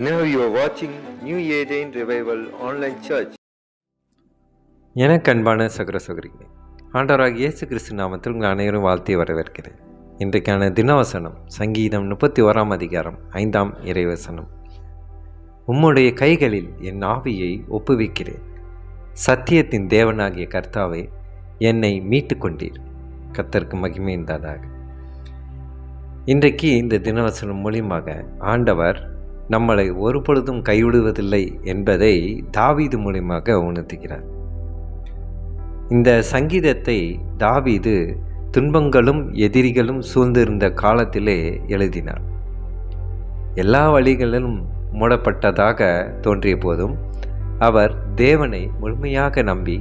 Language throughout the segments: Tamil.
Now you are watching New Eden Revival Online Church. எனக்கு அன்பான சகோதர சகோதரிகளே, ஆண்டவராகிய இயேசு கிறிஸ்து நாமத்தில் உங்கள் அனைவரும் வாழ்த்தி வரவேற்கிறேன். இன்றைக்கான தினவசனம் சங்கீதம் 31 அதிகாரம் 5 இறைவசனம். உம்முடைய கைகளில் என் ஆவியை ஒப்புவிக்கிறேன். சத்தியத்தின் தேவனாகிய கர்த்தாவே, என்னை மீட்டு கொண்டீர். கர்த்தருக்கு மகிமை உண்டாதாக. இன்றைக்கு இந்த தினவசனம் மூலியமாக ஆண்டவர் நம்மளை ஒருபொழுதும் கைவிடுவதில்லை என்பதை தாவீது மூலியமாக உணர்த்துகிறார். இந்த சங்கீதத்தை தாவீது துன்பங்களும் எதிரிகளும் சூழ்ந்திருந்த காலத்திலே எழுதினார். எல்லா வழிகளிலும் மூடப்பட்டதாக தோன்றிய போதும் அவர் தேவனை முழுமையாக நம்பி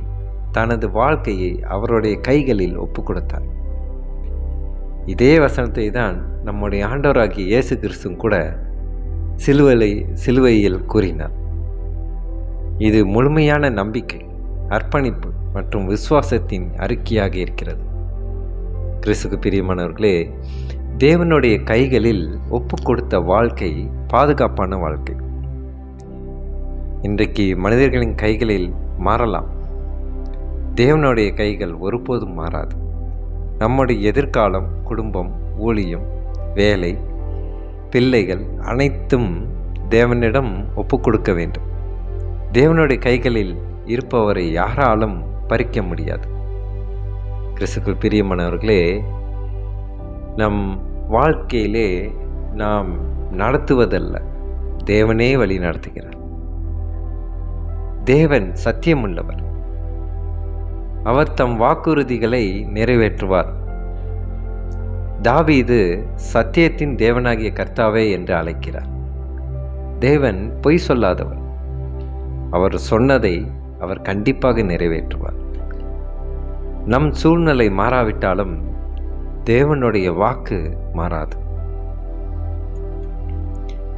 தனது வாழ்க்கையை அவருடைய கைகளில் ஒப்பு கொடுத்தார். இதே வசனத்தை தான் நம்முடைய ஆண்டவராகிய இயேசு கிறிஸ்துவும் கூட சிலுவையில் கூறினார். இது முழுமையான நம்பிக்கை, அர்ப்பணிப்பு மற்றும் விசுவாசத்தின் அறிக்கையாக இருக்கிறது. கிறிஸ்துக்கு பிரியமானவர்களே, தேவனுடைய கைகளில் ஒப்பு கொடுத்த வாழ்க்கை பாதுகாப்பான வாழ்க்கை. இன்றைக்கு மனிதர்களின் கைகளில் மாறலாம், தேவனுடைய கைகள் ஒருபோதும் மாறாது. நம்முடைய எதிர்காலம், குடும்பம், ஊழியம், வேலை, பிள்ளைகள் அனைத்தும் தேவனிடம் ஒப்பு கொடுக்க வேண்டும். தேவனுடைய கைகளில் இருப்பவரை யாராலும் பறிக்க முடியாது. கிறிஸ்துவுக்கு பிரியமானவர்களே, நம் வாழ்க்கையிலே நாம் நடத்துவதல்ல, தேவனே வழி நடத்துகிறார். தேவன் சத்தியமுள்ளவர். அவர் தம் வாக்குறுதிகளை நிறைவேற்றுவார். தாவீது சத்தியத்தின் தேவனாகிய கர்த்தாவே என்று அழைக்கிறார். தேவன் பொய் சொல்லாதவர். அவர் சொன்னதை அவர் கண்டிப்பாக நிறைவேற்றுவார். நம் சூழ்நிலை மாறாவிட்டாலும் தேவனுடைய வாக்கு மாறாது.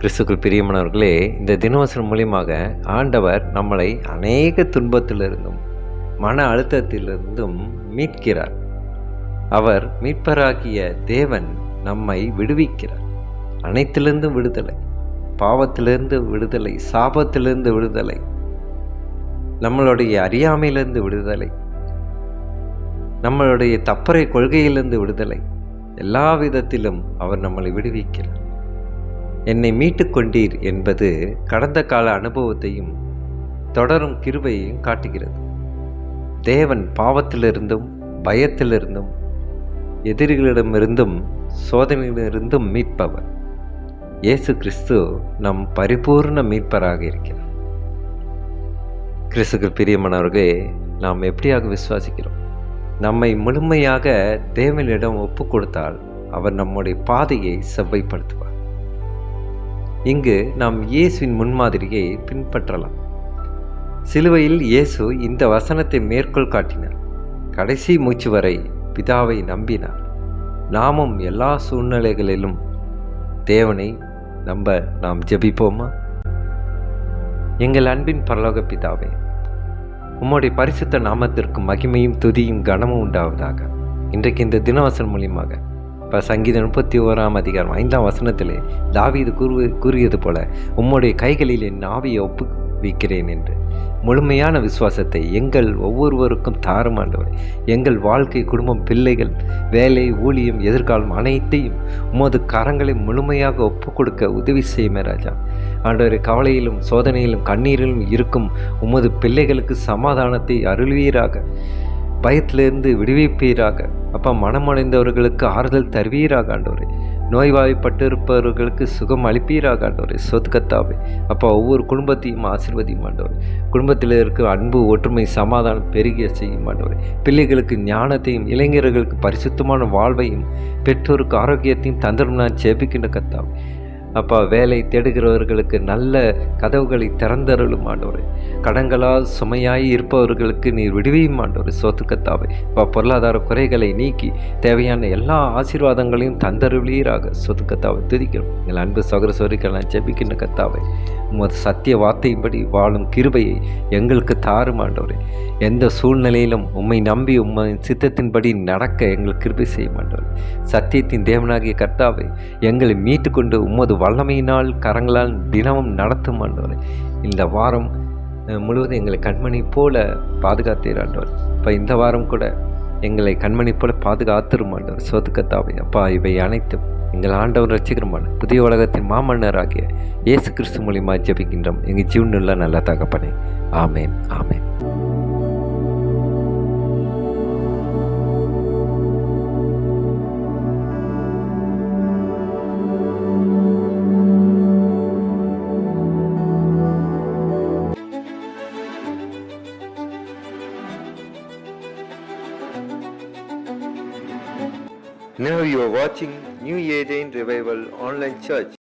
கிறிஸ்துவுக்குள் பிரியமானவர்களே, இந்த தினவசனம் மூலியமாக ஆண்டவர் நம்மளை அநேக துன்பத்திலிருந்தும் மன அழுத்தத்திலிருந்தும் மீட்கிறார். அவர் மீட்பராகிய தேவன் நம்மை விடுவிக்கிறார். அனைத்திலிருந்தும் விடுதலை, பாவத்திலிருந்து விடுதலை, சாபத்திலிருந்து விடுதலை, நம்மளுடைய அறியாமையிலிருந்து விடுதலை, நம்மளுடைய தப்பறை கொள்கையிலிருந்து விடுதலை, எல்லா விதத்திலும் அவர் நம்மளை விடுவிக்கிறார். என்னை மீட்டு கொண்டீர் என்பது கடந்த கால அனுபவத்தையும் தொடரும் கிருபையையும் காட்டுகிறது. தேவன் பாவத்திலிருந்தும் பயத்திலிருந்தும் எதிரிகளிடமிருந்தும் சோதனையிலிருந்தும் மீட்பவர். இயேசு கிறிஸ்து நம் பரிபூர்ண மீட்பராக இருக்கிறார். கிறிஸ்துக்கு பிரியமானவர்களே, நாம் எப்படியாக விசுவாசிக்கிறோம்? நம்மை முழுமையாக தேவனிடம் ஒப்பு கொடுத்தால் அவர் நம்முடைய பாதையை செவ்வைப்படுத்துவார். இங்கு நாம் இயேசுவின் முன்மாதிரியை பின்பற்றலாம். சிலுவையில் இயேசு இந்த வசனத்தை மேற்கோள் காட்டினார். கடைசி மூச்சு வரை பிதாவை நம்பினார். நாமும் எல்லா சூழ்நிலைகளிலும் தேவனை நம்ப நாம் ஜெபிப்போமா? எங்கள் அன்பின் பரலோக பிதாவே, உம்முடைய பரிசுத்த நாமத்திற்கு மகிமையும் துதியும் கனமும் உண்டாவதாக. இன்றைக்கு இந்த தினவசனம் மூலியமாக இப்போ சங்கீதம் 31 அதிகாரம் 5 வசனத்திலே தாவீது கூறியது போல உம்முடைய கைகளில் என் ஆவியை ஒப்புவிக்கிறேன் என்று முழுமையான விசுவாசத்தை எங்கள் ஒவ்வொருவருக்கும் தாரும் ஆண்டவரே. எங்கள் வாழ்க்கை, குடும்பம், பிள்ளைகள், வேலை, ஊழியம், எதிர்காலம் அனைத்தையும் உமது கரங்களை முழுமையாக ஒப்பு கொடுக்க உதவி செய்யுமே ராஜா. ஆண்டவரே, கவலையிலும் சோதனையிலும் கண்ணீரிலும் இருக்கும் உமது பிள்ளைகளுக்கு சமாதானத்தை அருள்வீராக, பயத்திலிருந்து விடுவிப்பீராக. அப்பா, மனமடைந்தவர்களுக்கு ஆறுதல் தருவீராக ஆண்டவரே. நோய்வாய்ப்பட்டிருப்பவர்களுக்கு சுகம் அளிப்பீராக ஆண்டவரே. சொத்துக்கத்தாவே அப்பா, ஒவ்வொரு குடும்பத்தையும் ஆசீர்வதியும் ஆண்டவரே. குடும்பத்தில் இருக்க அன்பு, ஒற்றுமை, சமாதானம் பெருகிய செய்யும் ஆண்டவரே. பிள்ளைகளுக்கு ஞானத்தையும், இளைஞர்களுக்கு பரிசுத்தமான வாழ்வையும், பெற்றோருக்கு ஆரோக்கியத்தையும் தந்தரும் நான் ஜெபிக்கின்ற கத்தாவே. அப்பா, வேலை தேடுகிறவர்களுக்கு நல்ல கதவுகளை திறந்தருளும் ஆண்டவரே. கடன்களால் சுமையாய் இருப்பவர்களுக்கு நீர் விடுவியும் ஆண்டவரே. சோத்துக்கத்தாவே அப்பா, பொருளாதார குறைகளை நீக்கி தேவையான எல்லா ஆசீர்வாதங்களையும் தந்தருளீராக. சொத்துக்கத்தாவை துதிக்கிறோம். எங்கள் அன்பு சகோதர சகோதரிகள் நான் ஜெபிக்கின்ற கத்தாவை, உமது சத்திய வார்த்தையின்படி வாழும் கிருபையை எங்களுக்கு தாரும் ஆண்டவரே. எந்த சூழ்நிலையிலும் உம்மை நம்பி உம்மை சித்தத்தின்படி நடக்க எங்களுக்கு கிருபை செய்ய ஆண்டவரே. சத்தியத்தின் தேவனாகிய கர்த்தாவை, எங்களை மீட்டு கொண்டு உமது வல்லமையினால் கரங்களால் தினமும் நடத்தும் ஆண்டவரே. இந்த வாரம் முழுவதும் எங்களை கண்மணி போல பாதுகாத்தீர் ஆண்டவர். இப்போ இந்த வாரம் கூட எங்களை கண்மணி போல பாதுகாத்துரும் ஆண்டவர். சொத்துக்கத்தாவே அப்பா, இவை அனைத்தும் எங்கள் ஆண்டவர் ரட்சிக்கிறமான புதிய உலகத்தின் மாமன்னராகிய இயேசு கிறிஸ்து மூலியமா ஜெபிக்கின்றோம் எங்கள் ஜீவனுள்ள நல்ல தகப்பனே. ஆமேன், ஆமேன். Now you are watching New Eden Revival Online Church.